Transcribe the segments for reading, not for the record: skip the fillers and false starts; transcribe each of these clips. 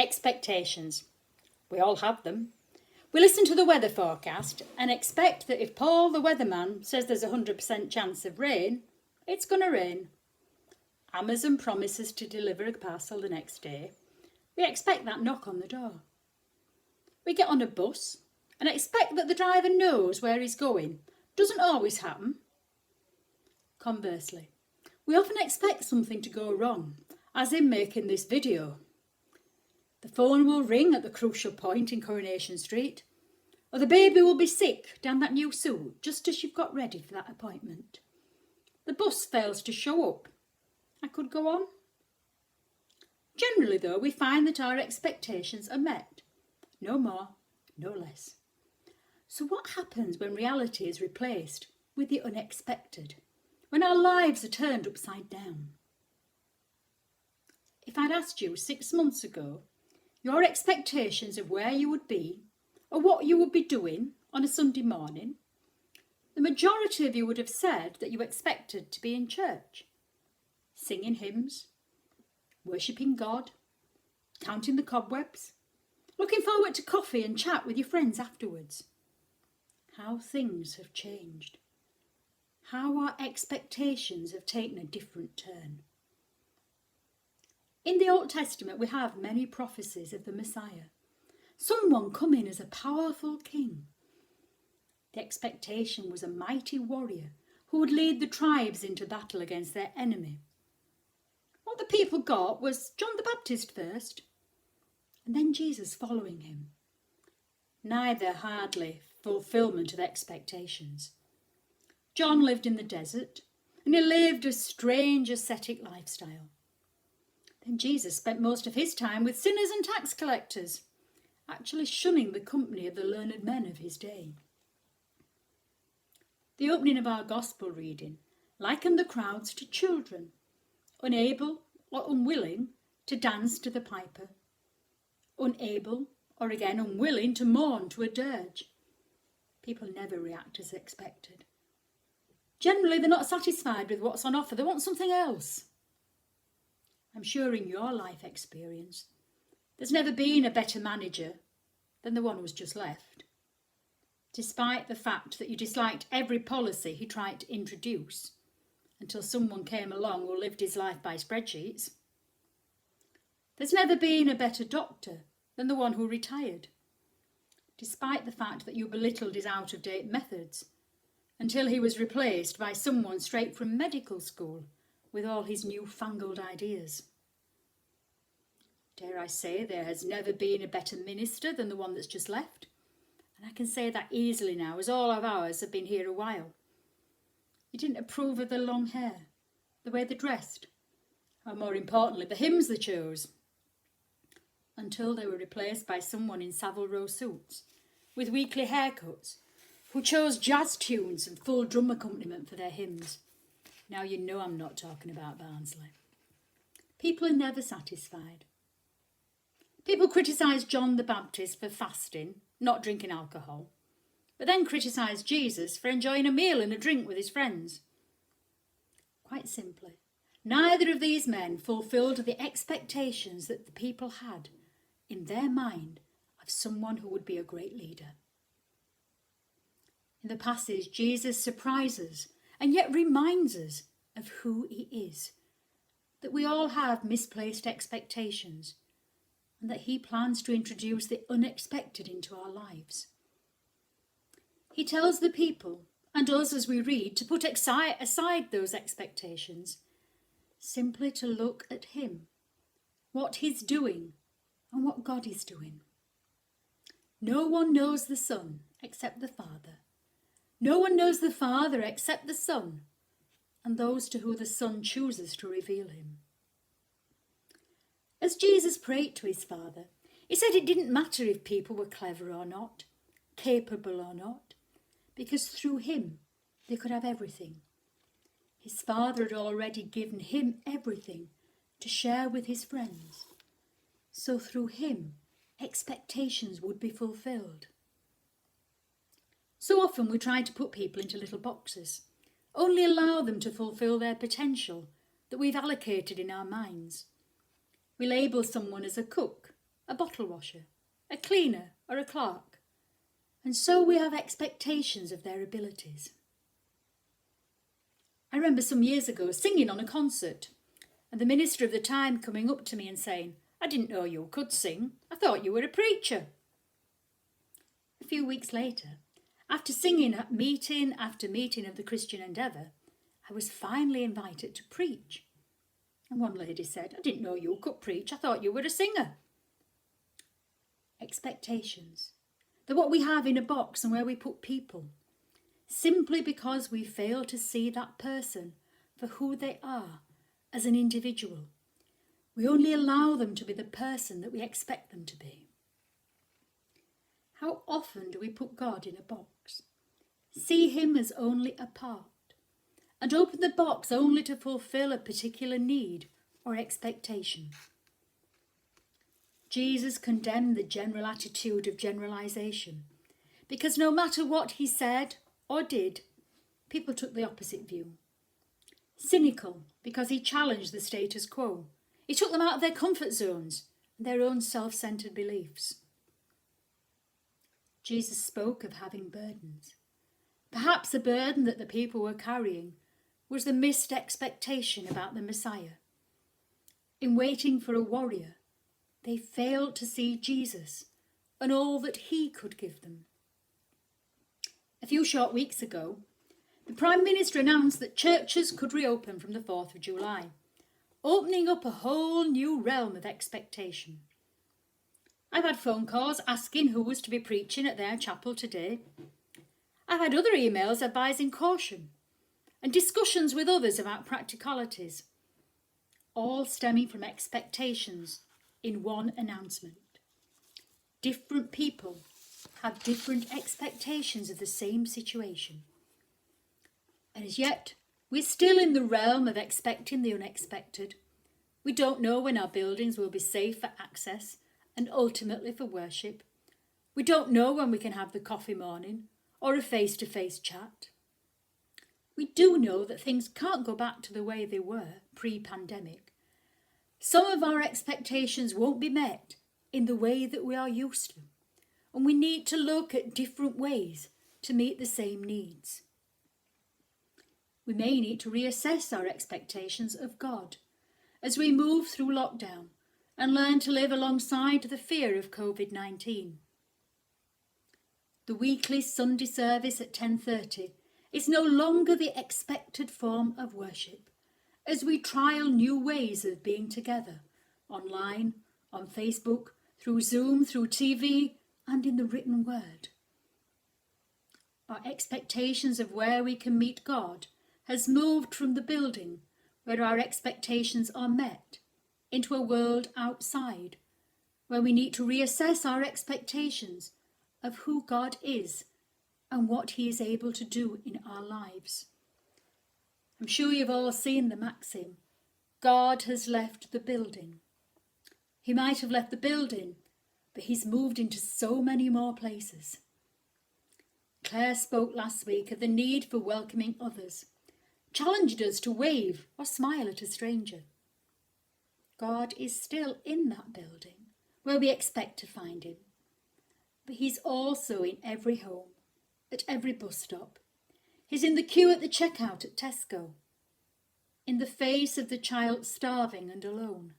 Expectations. We all have them. We listen to the weather forecast and expect that if Paul the weatherman says there's a 100% chance of rain, it's going to rain. Amazon promises to deliver a parcel the next day. We expect that knock on the door. We get on a bus and expect that the driver knows where he's going. Doesn't always happen. Conversely, we often expect something to go wrong, as in making this video. The phone will ring at the crucial point in Coronation Street, or the baby will be sick down that new suit just as you've got ready for that appointment. The bus fails to show up. I could go on. Generally, though, we find that our expectations are met. No more, no less. So what happens when reality is replaced with the unexpected? When our lives are turned upside down? If I'd asked you 6 months ago your expectations of where you would be or what you would be doing on a Sunday morning, the majority of you would have said that you expected to be in church, singing hymns, worshipping God, counting the cobwebs, looking forward to coffee and chat with your friends afterwards. How things have changed. How our expectations have taken a different turn. In the Old Testament, we have many prophecies of the Messiah, someone coming as a powerful king. The expectation was a mighty warrior who would lead the tribes into battle against their enemy. What the people got was John the Baptist first, and then Jesus following him. Neither hardly fulfilment of expectations. John lived in the desert, and he lived a strange ascetic lifestyle. Then Jesus spent most of his time with sinners and tax collectors, actually shunning the company of the learned men of his day. The opening of our gospel reading likened the crowds to children, unable or unwilling to dance to the piper, unable or again unwilling to mourn to a dirge. People never react as expected. Generally, they're not satisfied with what's on offer. They want something else. I'm sure in your life experience, there's never been a better manager than the one who's just left. Despite the fact that you disliked every policy he tried to introduce until someone came along who lived his life by spreadsheets. There's never been a better doctor than the one who retired. Despite the fact that you belittled his out-of-date methods until he was replaced by someone straight from medical school with all his newfangled ideas. Dare I say there has never been a better minister than the one that's just left? And I can say that easily now, as all of ours have been here a while. You didn't approve of their long hair, the way they dressed, or more importantly, the hymns they chose, until they were replaced by someone in Savile Row suits, with weekly haircuts, who chose jazz tunes and full drum accompaniment for their hymns. Now you know I'm not talking about Barnsley. People are never satisfied. People criticise John the Baptist for fasting, not drinking alcohol, but then criticise Jesus for enjoying a meal and a drink with his friends. Quite simply, neither of these men fulfilled the expectations that the people had in their mind of someone who would be a great leader. In the passage, Jesus surprises and yet reminds us of who he is, that we all have misplaced expectations, and that he plans to introduce the unexpected into our lives. He tells the people, and us as we read, to put aside those expectations, simply to look at him, what he's doing, and what God is doing. No one knows the Son except the Father. No one knows the Father except the Son, and those to whom the Son chooses to reveal him. As Jesus prayed to his Father, he said it didn't matter if people were clever or not, capable or not, because through him they could have everything. His Father had already given him everything to share with his friends. So through him, expectations would be fulfilled. So often we try to put people into little boxes, only allow them to fulfil their potential that we've allocated in our minds. We label someone as a cook, a bottle washer, a cleaner or a clerk. And so we have expectations of their abilities. I remember some years ago singing on a concert, and the minister of the time coming up to me and saying, "I didn't know you could sing. I thought you were a preacher." A few weeks later, after singing at meeting after meeting of the Christian Endeavour, I was finally invited to preach. And one lady said, "I didn't know you could preach. I thought you were a singer." Expectations. They're what we have in a box and where we put people, simply because we fail to see that person for who they are as an individual. We only allow them to be the person that we expect them to be. How often do we put God in a box, see him as only a part, and open the box only to fulfill a particular need or expectation? Jesus condemned the general attitude of generalization, because no matter what he said or did, people took the opposite view. Cynical, because he challenged the status quo. He took them out of their comfort zones and their own self-centered beliefs. Jesus spoke of having burdens. Perhaps the burden that the people were carrying was the missed expectation about the Messiah. In waiting for a warrior, they failed to see Jesus and all that he could give them. A few short weeks ago, the Prime Minister announced that churches could reopen from the 4th of July, opening up a whole new realm of expectation. I've had phone calls asking who was to be preaching at their chapel today. I've had other emails advising caution and discussions with others about practicalities, all stemming from expectations in one announcement. Different people have different expectations of the same situation. And as yet, we're still in the realm of expecting the unexpected. We don't know when our buildings will be safe for access and ultimately for worship. We don't know when we can have the coffee morning or a face-to-face chat. We do know that things can't go back to the way they were pre-pandemic. Some of our expectations won't be met in the way that we are used to, and we need to look at different ways to meet the same needs. We may need to reassess our expectations of God as we move through lockdown and learn to live alongside the fear of COVID-19. The weekly Sunday service at 10:30 is no longer the expected form of worship, as we trial new ways of being together, online, on Facebook, through Zoom, through TV, and in the written word. Our expectations of where we can meet God has moved from the building, where our expectations are met, into a world outside, where we need to reassess our expectations of who God is and what he is able to do in our lives. I'm sure you've all seen the maxim, God has left the building. He might have left the building, but he's moved into so many more places. Claire spoke last week of the need for welcoming others, challenged us to wave or smile at a stranger. God is still in that building, where we expect to find him. But he's also in every home, at every bus stop. He's in the queue at the checkout at Tesco, in the face of the child starving and alone.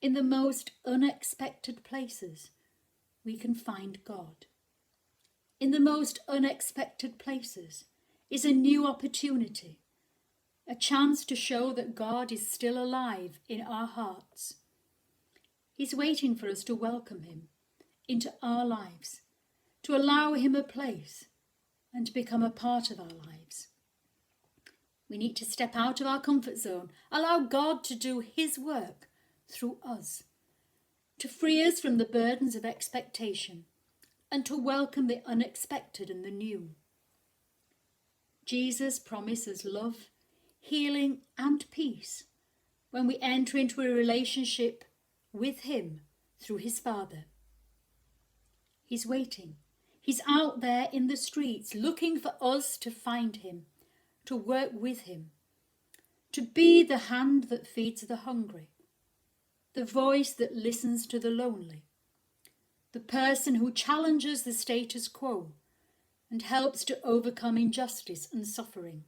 In the most unexpected places, we can find God. In the most unexpected places is a new opportunity, a chance to show that God is still alive in our hearts. He's waiting for us to welcome him into our lives, to allow him a place and to become a part of our lives. We need to step out of our comfort zone, allow God to do his work through us, to free us from the burdens of expectation and to welcome the unexpected and the new. Jesus promises love, healing and peace when we enter into a relationship with him through his Father. He's waiting. He's out there in the streets looking for us to find him, to work with him, to be the hand that feeds the hungry, the voice that listens to the lonely, the person who challenges the status quo and helps to overcome injustice and suffering.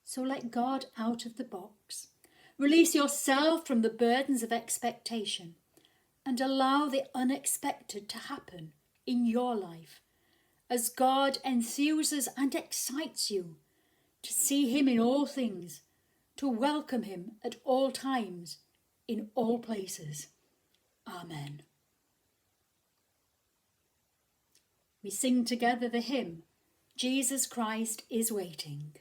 So let God out of the box. Release yourself from the burdens of expectation and allow the unexpected to happen in your life as God enthuses and excites you to see him in all things, to welcome him at all times, in all places. Amen. We sing together the hymn, Jesus Christ is Waiting.